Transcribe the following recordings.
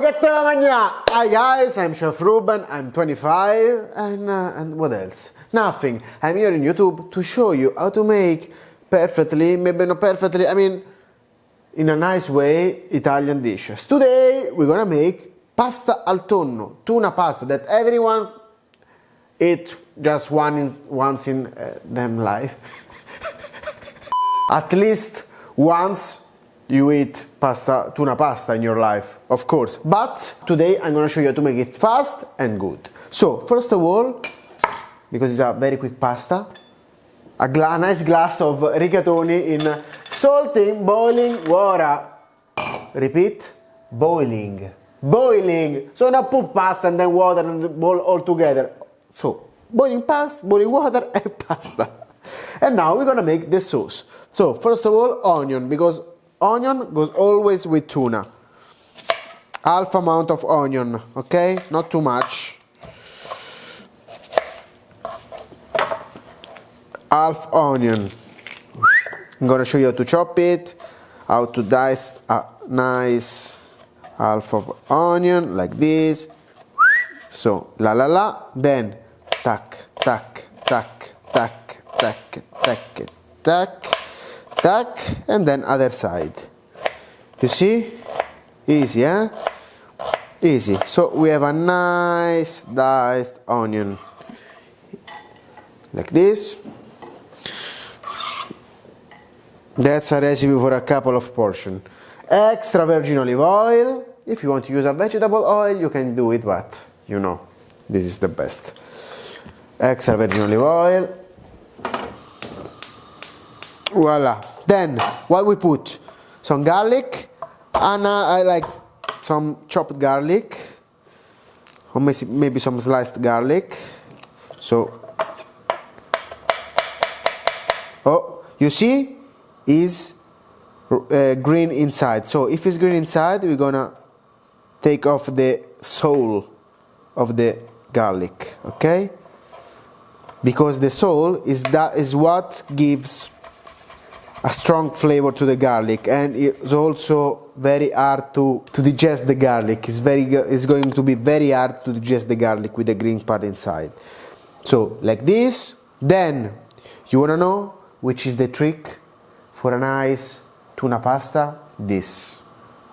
che te la mangia? Hi guys, I'm Chef Ruben, I'm 25, and what else? Nothing. I'm here in YouTube to show you how to make perfectly, maybe not perfectly, I mean, in a nice way, Italian dishes. Today, we're gonna make pasta al tonno, tuna pasta that everyone eat just once in them life. At least once you eat tuna pasta in your life, of course. But today I'm gonna show you how to make it fast and good. So, first of all, because it's a very quick pasta, a nice glass of rigatoni in salting boiling water. Repeat, boiling. Boiling. So not put pasta and then water and boil all together. So, boiling water and pasta. And now we're gonna make the sauce. So, first of all, onion, because onion goes always with tuna. Half amount of onion, okay? Not too much. Half onion. I'm gonna show you how to chop it, how to dice a nice half of onion like this. So then tac, tac, tac, tac, tac, tac, tac, tac, and then other side. You see? Easy, eh? Easy. So we have a nice diced onion like this. That's a recipe for a couple of portions. Extra virgin olive oil. If you want to use a vegetable oil, you can do it, but you know, this is the best. Extra virgin olive oil. Voila. Then, what we put? Some garlic. And I like some chopped garlic. Or maybe some sliced garlic. So, oh, you see? Is green inside. So if it's green inside, we're gonna take off the soul of the garlic, okay? Because the soul is what gives a strong flavor to the garlic, and it's also very hard to digest the garlic. It's going to be very hard to digest the garlic with the green part inside. So like this. Then you wanna know which is the trick for a nice tuna pasta? This.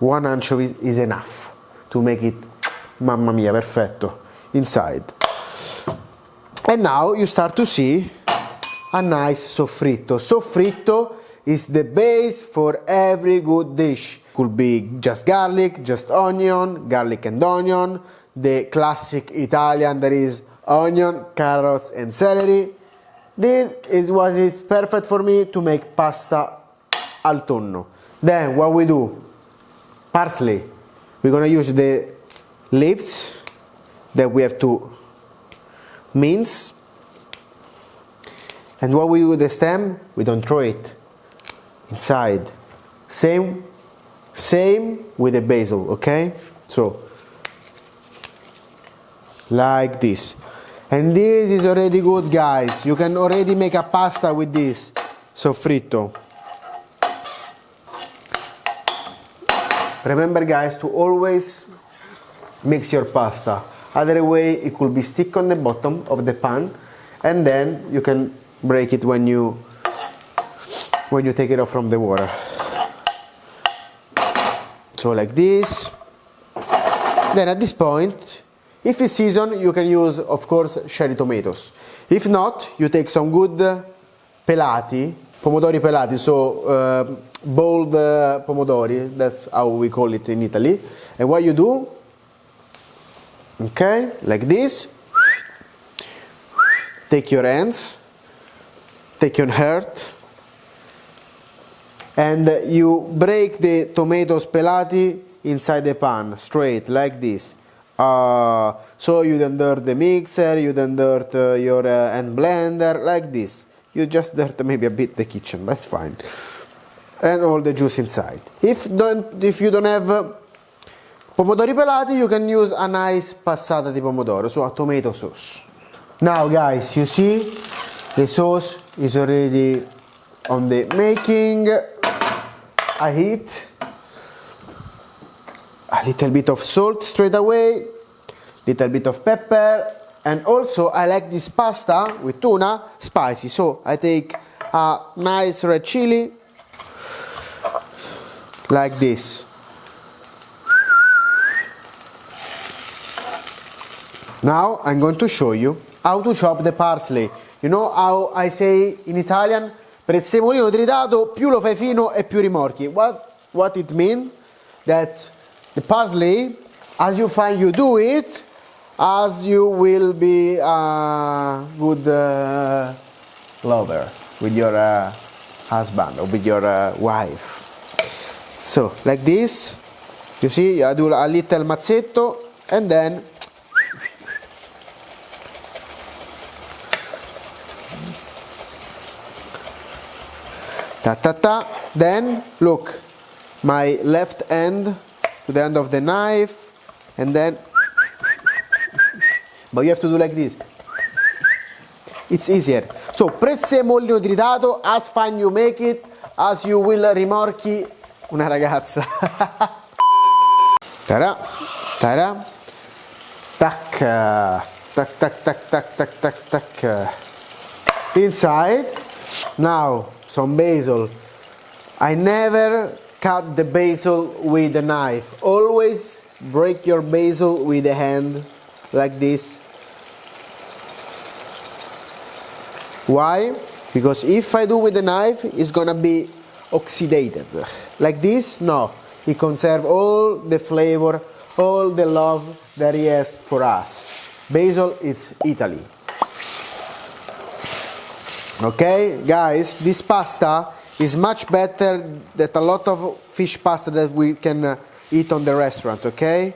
One anchovy is enough to make it, mamma mia, perfetto, inside. And now you start to see a nice soffritto. Soffritto is the base for every good dish. Could be just garlic, just onion, garlic and onion. The classic Italian, that is onion, carrots and celery. This is what is perfect for me to make pasta al tonno. Then what we do? Parsley. We're gonna use the leaves that we have to mince. And what we do with the stem, we don't throw it inside. Same with the basil, okay? So, like this. And this is already good, guys. You can already make a pasta with this soffritto. Remember, guys, to always mix your pasta. Other way, it could be stick on the bottom of the pan, and then you can break it when you take it off from the water. So like this. Then at this point, if it's season, you can use, of course, cherry tomatoes. If not, you take some good pelati, pomodori pelati, so boiled pomodori, that's how we call it in Italy. And what you do, okay, like this, take your hands, take your heart, and you break the tomatoes pelati inside the pan, straight, like this. So you don't dirt the mixer, you don't dirt your hand blender, like this. You just dirt maybe a bit the kitchen, that's fine. And all the juice inside. If you don't have pomodori pelati, you can use a nice passata di pomodoro, so a tomato sauce. Now guys, you see the sauce is already on the making. I heat. a little bit of salt straight away, little bit of pepper, and also I like this pasta with tuna spicy, so I take a nice red chili like this. Now I'm going to show you how to chop the parsley. You know how I say in Italian, prezzemolino tritato, più lo fai fino e più rimorchi. What it means? That the parsley, as you find you do it, as you will be a good lover with your husband or with your wife. So, like this, you see, I do a little mazzetto and then ta ta ta. Then look, my left hand to the end of the knife, and then, but you have to do like this. It's easier. So prezzemolino tritato, as fine you make it, as you will rimorchi una ragazza. Tada, tada, tac, tac, tac, tac, tac, tac, tac, tac. Inside, now some basil. I never cut the basil with a knife. Always break your basil with the hand, like this. Why? Because if I do with the knife, it's gonna be oxidated. Like this, no. It conserves all the flavor, all the love that he has for us. Basil is Italy. Okay, guys, this pasta is much better than a lot of fish pasta that we can eat on the restaurant, okay?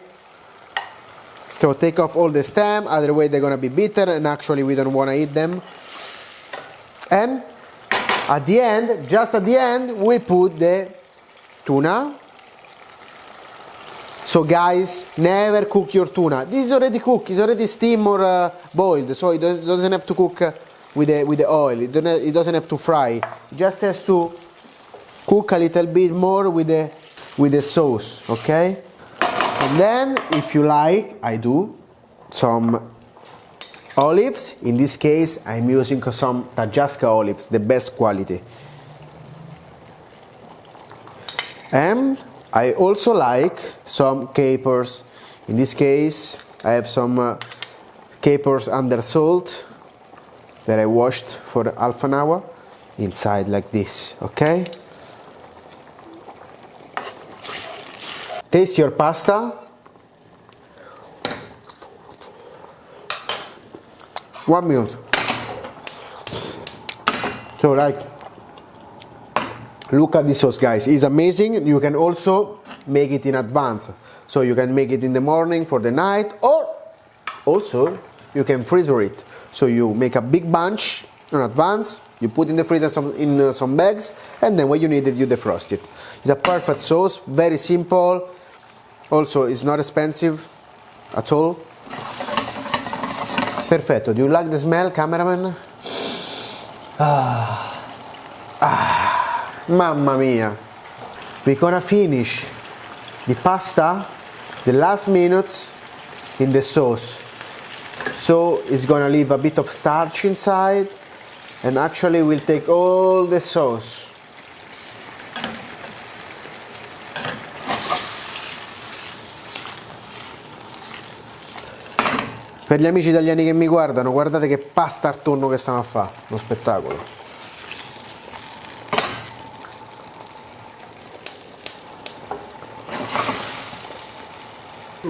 So take off all the stem, otherwise they're gonna be bitter and actually we don't wanna eat them. And at the end, just at the end, we put the tuna. So guys, never cook your tuna. This is already cooked, it's already steamed or boiled, so it doesn't have to cook with the oil, it doesn't have to fry. It just has to cook a little bit more with the sauce, okay? And then, if you like, I do some olives. In this case, I'm using some taggiasca olives, the best quality. And I also like some capers. In this case, I have some capers under salt that I washed for half an hour inside like this, okay? Taste your pasta. One minute. So like, look at this sauce, guys. It's amazing. You can also make it in advance. So you can make it in the morning for the night, or also you can freezer it. So you make a big bunch in advance, you put in the freezer in some bags, and then when you need it, you defrost it. It's a perfect sauce, very simple. Also, it's not expensive at all. Perfetto. Do you like the smell, cameraman? Mamma mia. We're gonna finish the pasta, the last minutes in the sauce. So it's gonna leave a bit of starch inside, and actually will take all the sauce. Per gli amici italiani che mi guardano, guardate che pasta al tonno che stiamo a fare, uno spettacolo.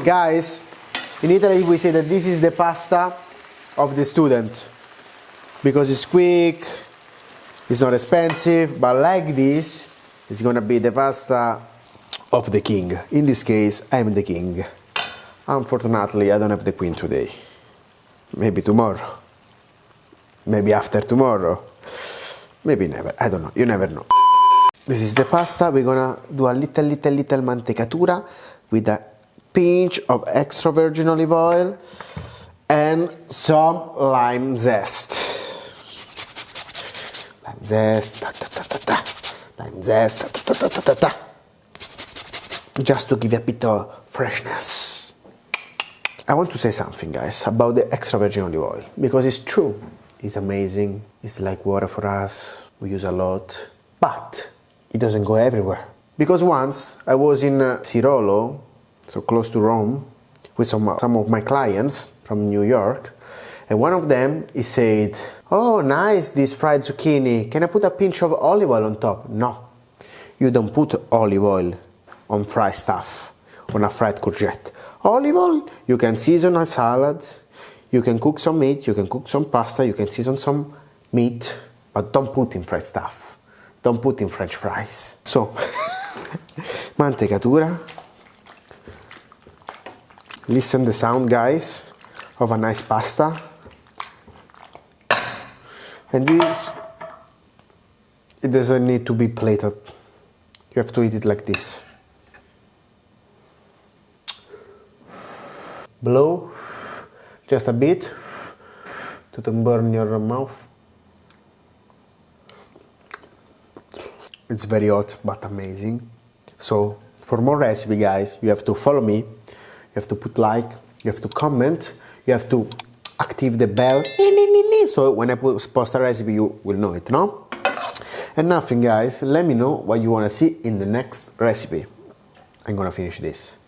Guys, in Italy we say that this is the pasta of the student because it's quick, it's not expensive, but like this, it's gonna be the pasta of the king. In this case, I'm the king. Unfortunately, I don't have the queen today. Maybe tomorrow. Maybe after tomorrow. Maybe never. I don't know. You never know. This is the pasta. We're gonna do a little mantecatura with a pinch of extra virgin olive oil and some lime zest. Lime zest. Ta, ta, ta, ta, ta. Lime zest. Ta, ta, ta, ta, ta, ta. Just to give a bit of freshness. I want to say something, guys, about the extra virgin olive oil, because it's true. It's amazing. It's like water for us. We use a lot, but it doesn't go everywhere. Because once I was in Sirolo, so close to Rome, with some of my clients from New York, and one of them, he said, "Oh, nice, this fried zucchini. Can I put a pinch of olive oil on top?" No, you don't put olive oil on fried stuff, on a fried courgette. Olive oil, you can season a salad, you can cook some meat, you can cook some pasta, you can season some meat, but don't put in fried stuff. Don't put in French fries. So, mantecatura. Listen the sound, guys, of a nice pasta. And this, it doesn't need to be plated. You have to eat it like this. Blow just a bit to don't burn your mouth. It's very hot but amazing. So for more recipe, guys, you have to follow me, you have to put like, you have to comment, you have to activate the bell, so when I post a recipe you will know it, no? And nothing, guys, let me know what you want to see in the next recipe. I'm gonna finish this.